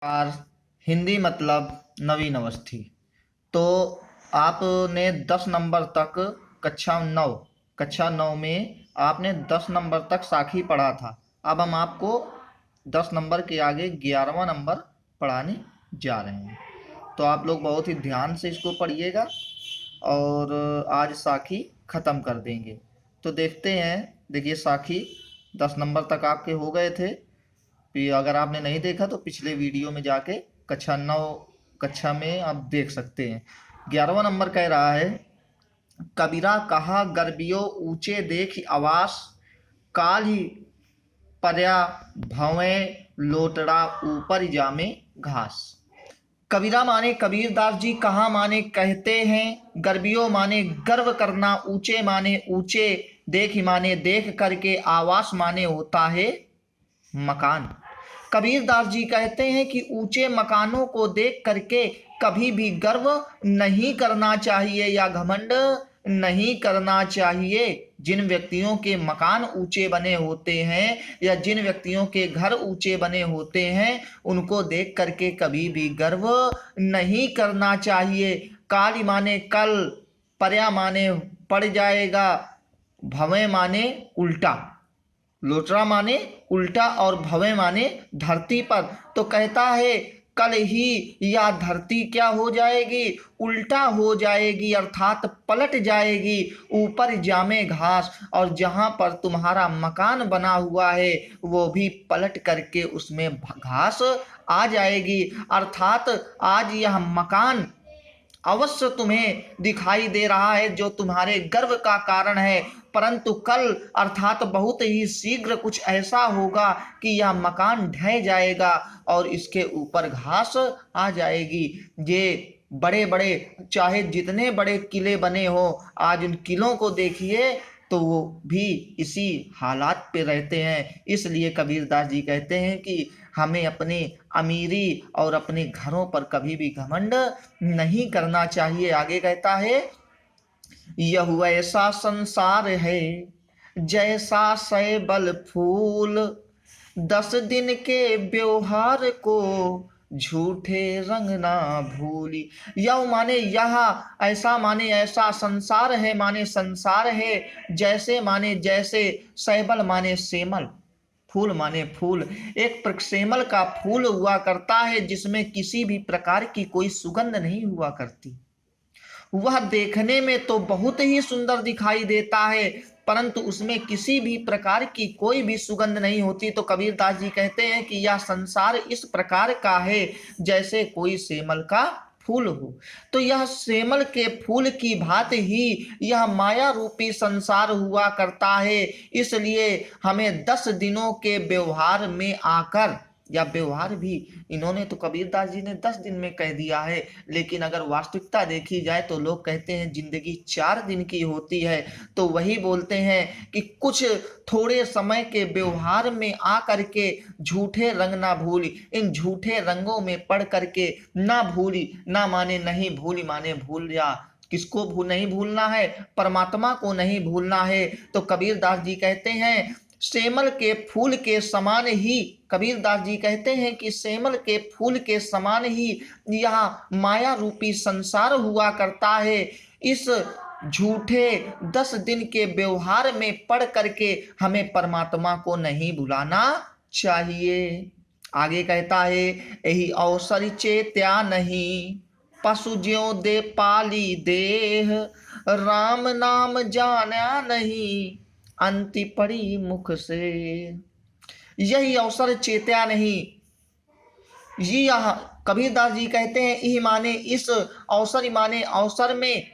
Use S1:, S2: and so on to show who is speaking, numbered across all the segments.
S1: और हिंदी मतलब नवीन अवस्थी। तो आपने 10 नंबर तक कक्षा 9 में आपने 10 नंबर तक साखी पढ़ा था। अब हम आपको 10 नंबर के आगे 11वां नंबर पढ़ाने जा रहे हैं। तो आप लोग बहुत ही ध्यान से इसको पढ़िएगा और आज साखी ख़त्म कर देंगे। तो देखते हैं। देखिए, साखी 10 नंबर तक आपके हो गए थे। फिर अगर आपने नहीं देखा तो पिछले वीडियो में जाके कक्षा में आप देख सकते हैं। 11वां नंबर कह रहा है, कबीरा कहा गर्बियो ऊंचे देख आवास, काल ही पर्या भवें लोटड़ा ऊपर जामे घास। कबीरा माने कबीरदास जी, कहा माने कहते हैं, गर्बियो माने गर्व करना, ऊंचे माने ऊंचे, देख माने देख करके, आवास माने होता है मकान। कबीरदास जी कहते हैं कि ऊंचे मकानों को देख करके कभी भी गर्व नहीं करना चाहिए या घमंड नहीं करना चाहिए। जिन व्यक्तियों के मकान ऊंचे बने होते हैं या जिन व्यक्तियों के घर ऊंचे बने होते हैं उनको देख करके कभी भी गर्व नहीं करना चाहिए। काली माने कल, पर्या माने पड़ जाएगा, भवें माने उल्टा, लोटरा माने उल्टा और भवे माने धरती पर। तो कहता है कल ही या धरती क्या हो जाएगी, उल्टा हो जाएगी, अर्थात पलट जाएगी, ऊपर जामे घास, और जहां पर तुम्हारा मकान बना हुआ है वो भी पलट करके उसमें घास आ जाएगी। अर्थात आज यह मकान अवश्य तुम्हें दिखाई दे रहा है जो तुम्हारे गर्व का कारण है, परंतु कल अर्थात बहुत ही शीघ्र कुछ ऐसा होगा कि यह मकान ढह जाएगा और इसके ऊपर घास आ जाएगी। ये बड़े बड़े, चाहे जितने बड़े किले बने हो, आज उन किलों को देखिए तो वो भी इसी हालात पे रहते हैं। इसलिए कबीरदास जी कहते हैं कि हमें अपने अमीरी और अपने घरों पर कभी भी घमंड नहीं करना चाहिए। आगे कहता है, यह ऐसा संसार है जैसा सैबल फूल, 10 दिन के व्यवहार को झूठे रंग ना भूली। यह माने यह, ऐसा माने ऐसा, संसार है माने संसार है, जैसे माने जैसे, सैबल माने सेमल, फूल माने फूल। एक सेमल का फूल हुआ करता है जिसमें किसी भी प्रकार की कोई सुगंध नहीं हुआ करती। वह देखने में तो बहुत ही सुंदर दिखाई देता है परंतु उसमें किसी भी प्रकार की कोई भी सुगंध नहीं होती। तो कबीरदास जी कहते हैं कि यह संसार इस प्रकार का है जैसे कोई सेमल का फूल हो। तो यह सेमल के फूल की भांति ही यह माया रूपी संसार हुआ करता है। इसलिए हमें 10 दिनों के व्यवहार में आकर, या व्यवहार भी इन्होंने तो कबीरदास जी ने 10 दिन में कह दिया है, लेकिन अगर वास्तविकता देखी जाए तो लोग कहते हैं जिंदगी 4 दिन की होती है। तो वही बोलते हैं कि कुछ थोड़े समय के व्यवहार में आ करके झूठे रंग ना भूली, इन झूठे रंगों में पड़ करके ना भूली, ना माने नहीं, भूली माने भूल जा। किसको नहीं भूलना है? परमात्मा को नहीं भूलना है। तो कबीरदास जी कहते हैं सेमल के फूल के समान ही, कबीरदास जी कहते हैं कि सेमल के फूल के समान ही यह माया रूपी संसार हुआ करता है। इस झूठे 10 दिन के व्यवहार में पड़ करके हमें परमात्मा को नहीं भुलाना चाहिए। आगे कहता है, यही अवसर चेत्या नहीं, पशु ज्यों दे पाली देह, राम नाम जाना नहीं, अंति पड़ी मुख से। यही अवसर चेत्या नहीं, ये कबीरदास जी कहते हैं यही माने इस अवसर, माने अवसर में,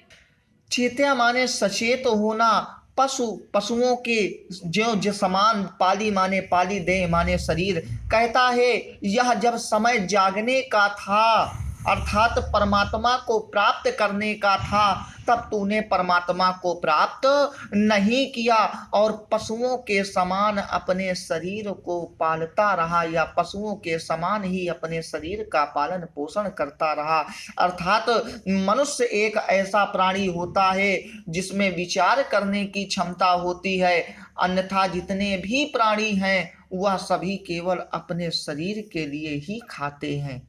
S1: चेत्या माने सचेत होना, पशुओं के जो समान, पाली माने पाली, देह माने शरीर। कहता है यह जब समय जागने का था अर्थात परमात्मा को प्राप्त करने का था, तब तूने परमात्मा को प्राप्त नहीं किया और पशुओं के समान अपने शरीर को पालता रहा, या पशुओं के समान ही अपने शरीर का पालन पोषण करता रहा। अर्थात मनुष्य एक ऐसा प्राणी होता है जिसमें विचार करने की क्षमता होती है, अन्यथा जितने भी प्राणी हैं वह सभी केवल अपने शरीर के लिए ही खाते हैं।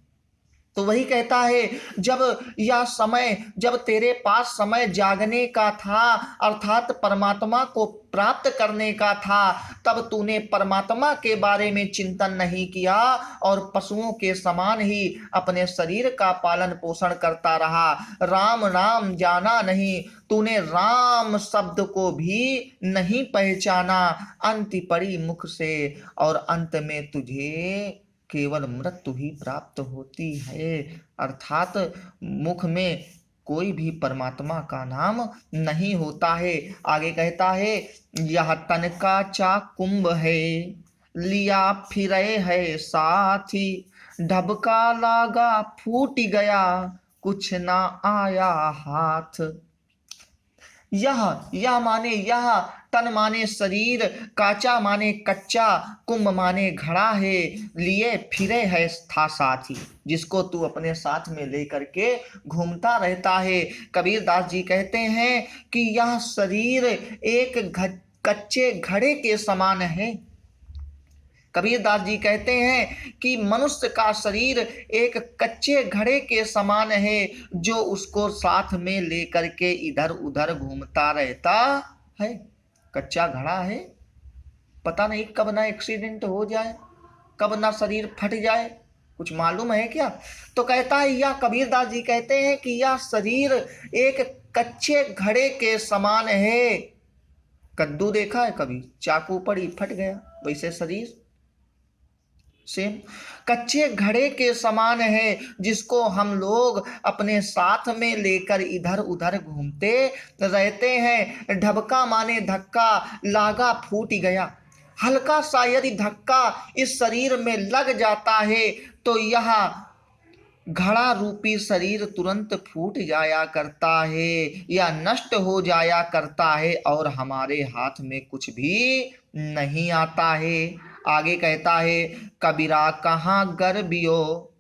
S1: तो वही कहता है, जब तेरे पास समय जागने का था, अर्थात परमात्मा को प्राप्त करने का था, तब तूने परमात्मा के बारे में चिंतन नहीं किया और पशुओं के समान ही अपने शरीर का पालन पोषण करता रहा। राम नाम जाना नहीं, तूने राम शब्द को भी नहीं पहचाना, अंत पड़ी मुख से और अंत में तुझे केवल मृत्यु ही प्राप्त होती है। अर्थात मुख में कोई भी परमात्मा का नाम नहीं होता है। आगे कहता है, यह तन का चा कुंभ है, लिया फिरे है साथी, ढबका लागा फूट गया, कुछ ना आया हाथ। यह माने यह, तन माने शरीर, काचा माने कच्चा, कुंभ माने घड़ा है, लिए फिरे है था साथी, जिसको तू अपने साथ में लेकर के घूमता रहता है। कबीर दास जी कहते हैं कि यह शरीर एक कच्चे घड़े के समान है। कबीर दास जी कहते हैं कि मनुष्य का शरीर एक कच्चे घड़े के समान है, जो उसको साथ में लेकर के इधर उधर घूमता रहता है। कच्चा घड़ा है, पता नहीं कब ना एक्सीडेंट हो जाए, कब ना शरीर फट जाए, कुछ मालूम है क्या? तो कहता है, यह कबीर दास जी कहते हैं कि यह शरीर एक कच्चे घड़े के समान है। कद्दू देखा है कभी? चाकू पड़ी फट गया, वैसे शरीर सेम कच्चे घड़े के समान है, जिसको हम लोग अपने साथ में लेकर इधर उधर घूमते रहते हैं। ढबका माने धक्का, लागा फूट गया, हल्का सा यदि धक्का इस शरीर में लग जाता है तो यह घड़ा रूपी शरीर तुरंत फूट जाया करता है या नष्ट हो जाया करता है और हमारे हाथ में कुछ भी नहीं आता है। आगे कहता है, कबीरा कहाँ गर्बियो,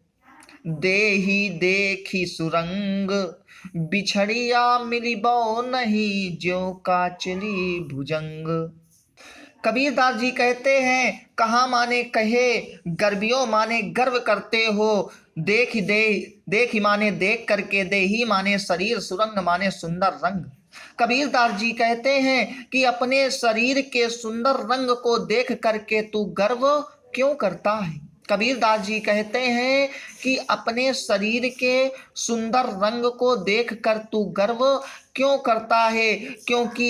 S1: देही देखी सुरंग, बिछड़िया मिलिबो नहीं, ज्यों काचली भुजंग। कबीर दास जी कहते हैं, कहाँ माने कहे, गर्बियों माने गर्व करते हो, देखी माने देख करके, देही माने शरीर, सुरंग माने सुंदर रंग। कबीर दास जी कहते हैं कि अपने शरीर के सुंदर रंग को देख करके तू गर्व क्यों करता है? कबीर दास जी कहते हैं कि अपने शरीर के सुंदर रंग को देखकर तू गर्व क्यों करता है? क्योंकि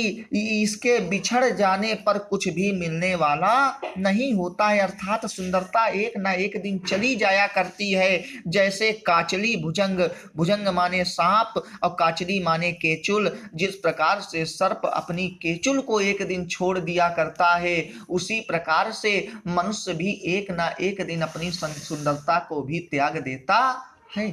S1: इसके बिछड़ जाने पर कुछ भी मिलने वाला नहीं होता है। अर्थात सुंदरता एक ना एक दिन चली जाया करती है। जैसे काचली भुजंग, भुजंग माने सांप और काचली माने केचुल, जिस प्रकार से सर्प अपनी केचुल को एक दिन छोड़ दिया करता है, उसी प्रकार से मनुष्य भी एक ना एक दिन अपनी सुंदरता को भी त्याग देता है।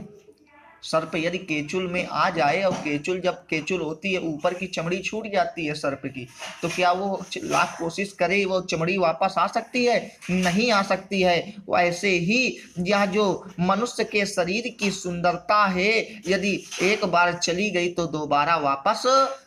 S1: सर्प यदि केचुल में आ जाए और जब केचुल होती है ऊपर की चमड़ी छूट जाती है सर्प की, तो क्या वो लाख कोशिश करे वो चमड़ी वापस आ सकती है? नहीं आ सकती है। वैसे ही यह जो मनुष्य के शरीर की सुंदरता है, यदि एक बार चली गई तो दोबारा वापस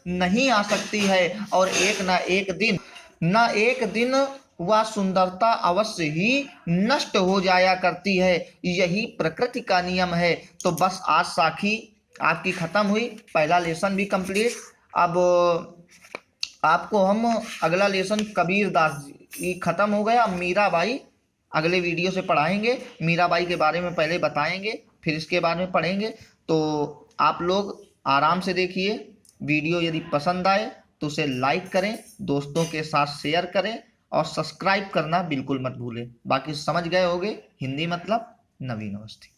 S1: नहीं आ सकती है और एक ना एक दिन वह सुंदरता अवश्य ही नष्ट हो जाया करती है। यही प्रकृति का नियम है। तो बस आज साखी आपकी खत्म हुई, पहला लेसन भी कंप्लीट। अब आपको हम अगला लेसन कबीर दास जी खत्म हो गया, मीराबाई अगले वीडियो से पढ़ाएंगे। मीराबाई के बारे में पहले बताएंगे, फिर इसके बारे में पढ़ेंगे। तो आप लोग आराम से देखिए। वीडियो यदि पसंद आए तो उसे लाइक करें, दोस्तों के साथ शेयर करें और सब्सक्राइब करना बिल्कुल मत भूलें। बाकी समझ गए होंगे, हिंदी मतलब नवीन अवस्थी।